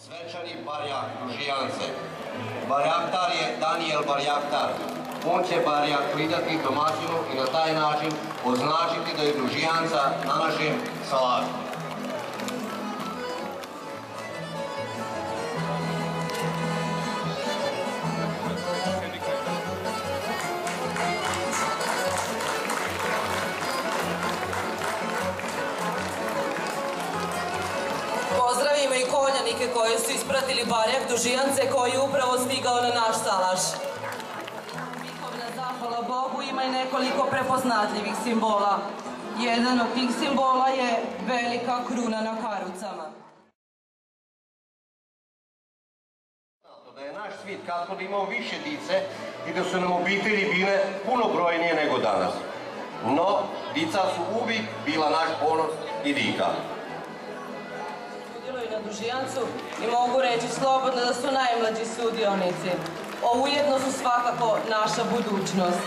Svečani barjak Dužijance. Barjaktar je Danijel Barjaktar. On će barjak pridati domaćinu i na taj način označiti da je Dužijanca na našem salatu. Pozdravimo i konjanike koji su ispratili barjak Dužijance koji je upravo stigao na naš salaš. Vihovna zahvala Bogu ima i nekoliko prepoznatljivih simbola. Jedan od tih simbola je velika kruna na karucama. Da je naš svit Katkod imao više dice i da su nam obitelji bile puno brojnije nego danas. No, dica su uvijek bila naš ponos i dika. Na Dužijancu i mogu reći slobodno da su najmlađi sudionici. Ujedno su svakako naša budućnost.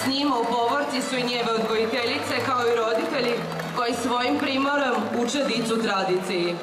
S njima u povorci su i njeve odgojiteljice kao i roditelji koji svojim primorom uče dicu tradiciji.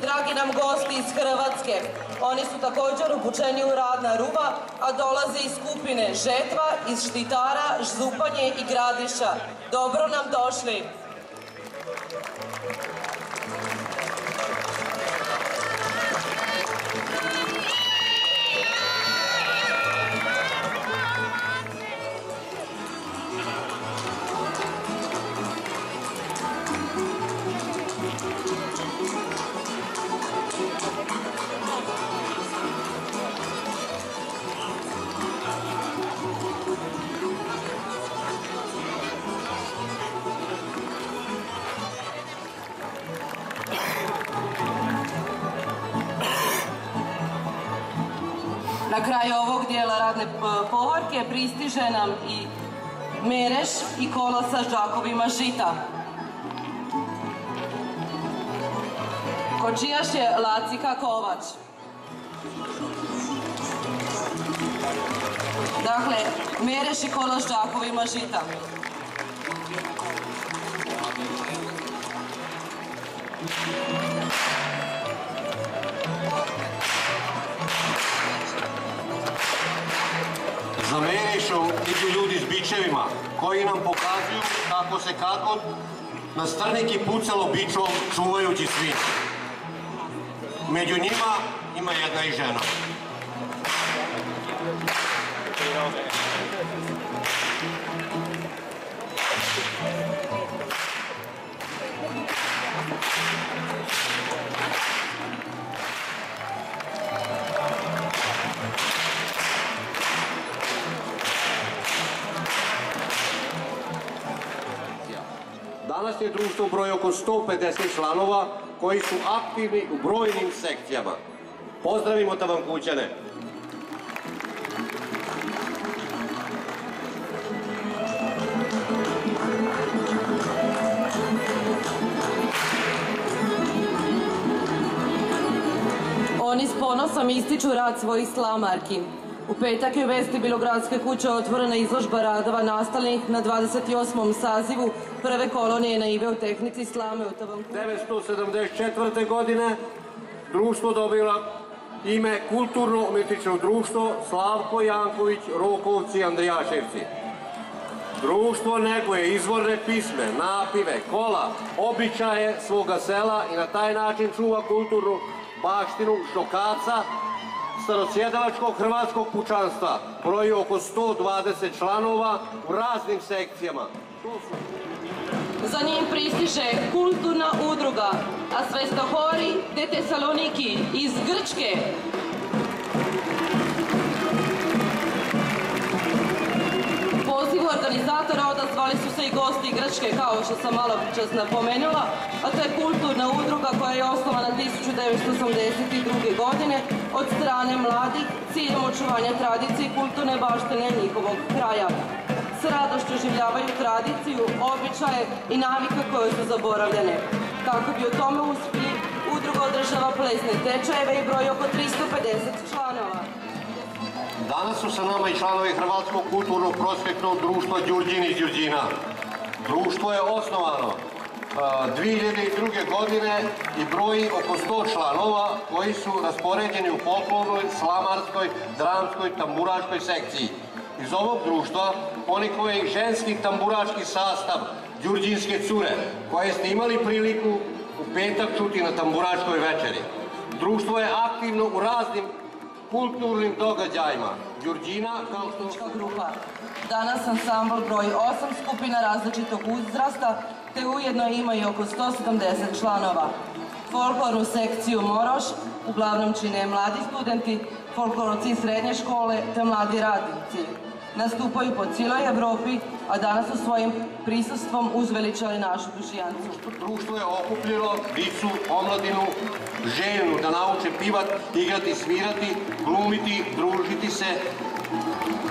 Dragi nam gosti iz Hrvatske. Oni su također upućeni u rad na ruba, a dolaze iz skupine Žetva, iz Štitara, Županje i Gradiša. Dobro nam došli! Na kraju ovog dijela radne povorke pristiže nam i mereš i kola sa žakovima žita. Kočijaš je Lacika Kovač. Dakle, mereš i kola s žakovima žita. Za merišom idu ljudi s bičevima koji nam pokazuju kako se Katkod na Strniki pucalo bičom čuvajući svinje. Među njima ima jedna i žena. Današnje društvo broji oko 150 članova koji su aktivni u brojnim sekcijama. Pozdravimo Tavankućane! Oni s ponosom ističu rad svojih slamarki. U petak je u vestibilu gradske kuće otvorena izložba radova nastalih na 28. sazivu prve kolonije naive u tehnici slame u Tavankuću. 1974. godine društvo dobilo ime Kulturno-umjetničko društvo Slavko Janković, Rokovci, Andrijaševci. Društvo neguje izvorne pisme, napive, kola, običaje svoga sela i na taj način čuva kulturnu baštinu Šokaca, starosjedalačkog hrvatskog pučanstva. Broji oko 120 članova u raznim sekcijama. Za njim pristiže kulturna udruga Asvestohori de Tesaloniki iz Grčke. organizatora odazvali su se i gosti Grčke, kao što sam malo čas napomenula, a to je kulturna udruga koja je osnovana 1982. godine od strane mladih ciljem očuvanja tradicije i kulturne baštine njihovog kraja. S radošću oživljavaju tradiciju, običaje i navike koje su zaboravljene. Kako bi o tome uspjeli, udruga održava plesne tečajeve i broji oko 350 članova. Danas su sa nama i članovi Hrvatskog kulturno-prosvjetnog društva Đurđin iz Đurđina. Društvo je osnovano 2002. godine i broji oko 100 članova koji su raspoređeni u folklornoj, slamarskoj, dramskoj, tamburaškoj sekciji. Iz ovog društva ponikao je i ženski tamburački sastav Đurđinske cure, koje ste imali priliku u petak čuti na tamburačkoj večeri. Društvo je aktivno u raznim kulturnim događajima Đurđina, kao što... grupa. Danas ansambl broji 8 skupina različitog uzrasta, te ujedno ima i oko 170 članova. Folklornu sekciju Moroš uglavnom čine mladi studenti, folklorci srednje škole te mladi radnici. Nastupaju po cijeloj Evropi, a danas su svojim prisustvom uzveličali našu Dužijancu. Društvo je okupljeno dicu, omladinu, željnu da nauče pivati, igrati, svirati, glumiti, družiti se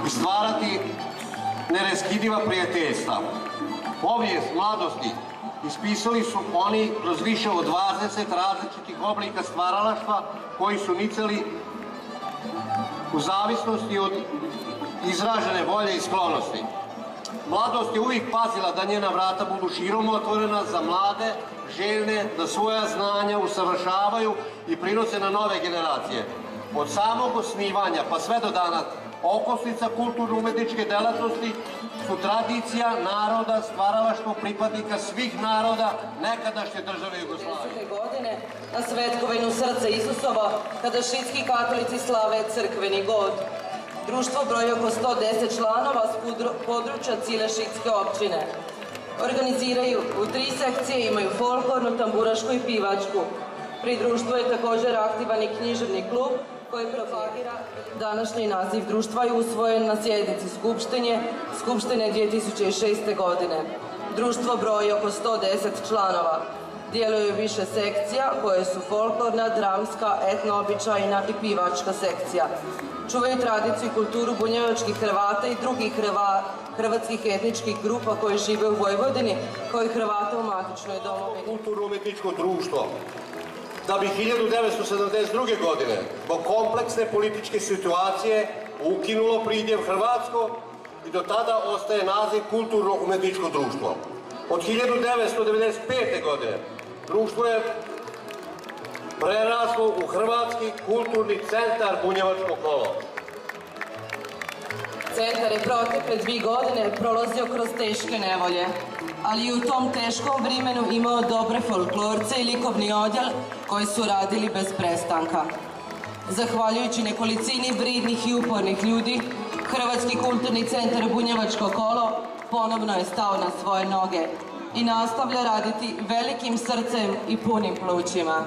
i stvarati neraskidiva prijateljstva. Povijest mladosti ispisali su oni kroz više od 20 različitih oblika stvaralaštva koji su nicali u zavisnosti od izražene volje i sklonosti. Mladost je uvijek pazila da njena vrata budu širom otvorena za mlade, željne da svoja znanja usavršavaju i prinose na nove generacije. Od samog osnivanja pa sve do danas okosnica kulturno-umetničke delatnosti su tradicija naroda, stvaralaštvo pripadnika svih naroda nekadašnje države Jugoslavije. Godine na svetkovinu Srca Isusova, kada šitski katolici slave crkveni god. Društvo broji oko 110 članova s područja cijele šitske općine. Organiziraju u 3 sekcije, imaju folklornu, tamburašku i pivačku. Pri društvu je također aktivan i književni klub koji propagira. Današnji naziv društva je usvojen na sjednici Skupštine 2006. godine. Društvo broji oko 110 članova. Djeluju više sekcija koje su folklorna, dramska, etno-običajna i pivačka sekcija. Čuvaju tradiciju i kulturu bunjevačkih Hrvata i drugih hrvatskih etničkih grupa koje žive u Vojvodini, kao i Hrvata u matičnoj domovini. Kulturno-umetničko društvo da bi 1972. godine zbog kompleksne političke situacije ukinulo pridjev Hrvatsko i do tada ostaje naziv Kulturno-umetničko društvo. Od 1995. godine društvo je preraslo u Hrvatski kulturni centar Bunjevačko kolo. Centar je protekle 2 godine prolazio kroz teške nevolje, ali i u tom teškom vremenu imao dobre folklorce i likovni odjel koji su radili bez prestanka. Zahvaljujući nekolicini vridnih i upornih ljudi, Hrvatski kulturni centar Bunjevačko kolo ponovno je stao na svoje noge i nastavlja raditi velikim srcem i punim plućima.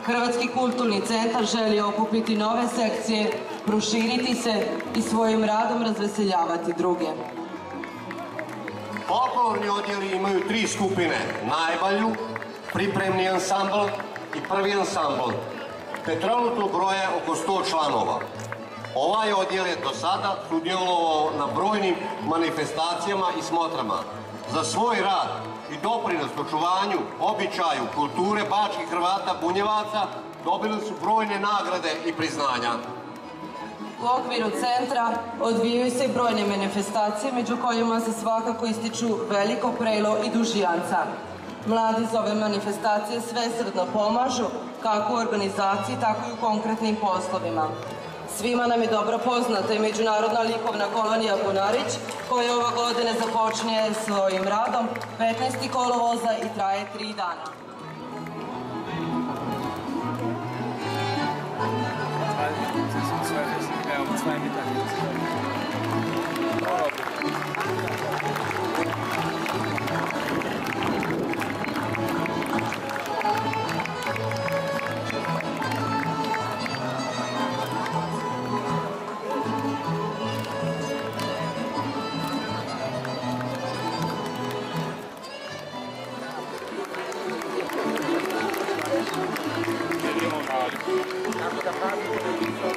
Hrvatski kulturni centar želi okupiti nove sekcije, proširiti se i svojim radom razveseljavati druge. Folklorni odjeli imaju 3 skupine, najbalju, pripremni ansambl i prvi ansambl, te trenutno broje oko 100 članova. Ovaj odjel je do sada sudjelovao na brojnim manifestacijama i smotrama. Za svoj rad i doprinos očuvanju, običaju, kulture bačkih Hrvata Bunjevaca dobili su brojne nagrade i priznanja. U okviru centra odvijaju se brojne manifestacije, među kojima se svakako ističu Veliko Prelo i Dužijanca. Mladi za ove manifestacije svesrdno pomažu, kako u organizaciji, tako i u konkretnim poslovima. Svima nam je dobro poznata i Međunarodna likovna kolonija Bunarić, koja ova godine započinje svojim radom 15. kolovoza i traje 3 dana. tako da pratite